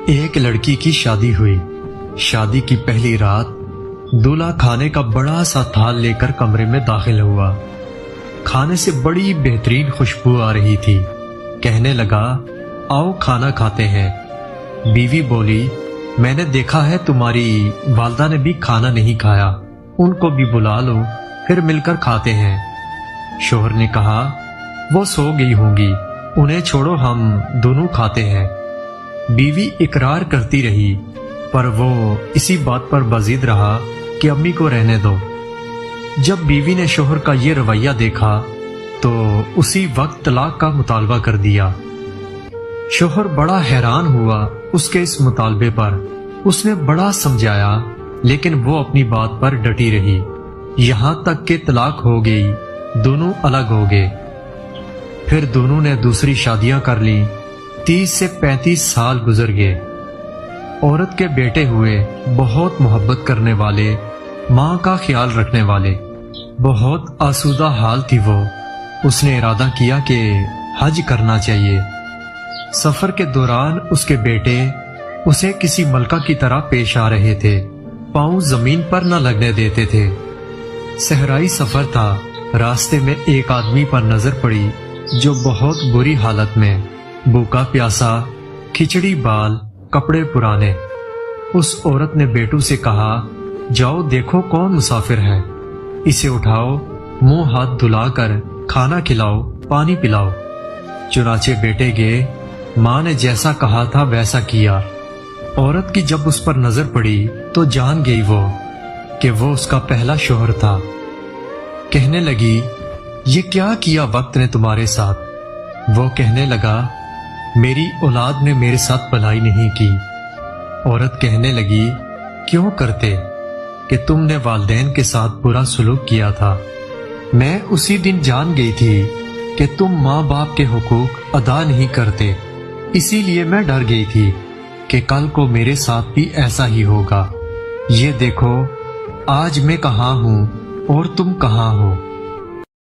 ایک لڑکی کی شادی ہوئی۔ شادی کی پہلی رات دولہا کھانے کا بڑا سا تھال لے کر کمرے میں داخل ہوا۔ کھانے سے بڑی بہترین خوشبو آ رہی تھی۔ کہنے لگا آؤ کھانا کھاتے ہیں۔ بیوی بولی میں نے دیکھا ہے تمہاری والدہ نے بھی کھانا نہیں کھایا، ان کو بھی بلا لو پھر مل کر کھاتے ہیں۔ شوہر نے کہا وہ سو گئی ہوں گی، انہیں چھوڑو ہم دونوں کھاتے ہیں۔ بیوی اقرار کرتی رہی پر وہ اسی بات پر بضد رہا کہ امی کو رہنے دو۔ جب بیوی نے شوہر کا یہ رویہ دیکھا تو اسی وقت طلاق کا مطالبہ کر دیا۔ شوہر بڑا حیران ہوا اس کے اس مطالبے پر۔ اس نے بڑا سمجھایا لیکن وہ اپنی بات پر ڈٹی رہی، یہاں تک کہ طلاق ہو گئی، دونوں الگ ہو گئے۔ پھر دونوں نے دوسری شادیاں کر لیں۔ 30 سے 35 سال گزر گئے۔ عورت کے بیٹے ہوئے، بہت محبت کرنے والے، ماں کا خیال رکھنے والے، بہت آسودہ حال تھی وہ۔ اس نے ارادہ کیا کہ حج کرنا چاہیے۔ سفر کے دوران اس کے بیٹے اسے کسی ملکہ کی طرح پیش آ رہے تھے، پاؤں زمین پر نہ لگنے دیتے تھے۔ صحرائی سفر تھا۔ راستے میں ایک آدمی پر نظر پڑی جو بہت بری حالت میں، بھوکا پیاسا، کھچڑی بال، کپڑے پرانے۔ اس عورت نے بیٹوں سے کہا جاؤ دیکھو کون مسافر ہے، اسے اٹھاؤ، منہ ہاتھ دھلا کر کھانا کھلاؤ، پانی پلاؤ۔ چنانچہ بیٹے گئے، ماں نے جیسا کہا تھا ویسا کیا۔ عورت کی جب اس پر نظر پڑی تو جان گئی وہ کہ وہ اس کا پہلا شوہر تھا۔ کہنے لگی یہ کیا کیا وقت نے تمہارے ساتھ؟ وہ کہنے لگا میری اولاد نے میرے ساتھ بھلائی نہیں کی۔ عورت کہنے لگی کیوں کرتے کہ تم نے والدین کے ساتھ برا سلوک کیا تھا۔ میں اسی دن جان گئی تھی کہ تم ماں باپ کے حقوق ادا نہیں کرتے، اسی لیے میں ڈر گئی تھی کہ کل کو میرے ساتھ بھی ایسا ہی ہوگا۔ یہ دیکھو آج میں کہاں ہوں اور تم کہاں ہو۔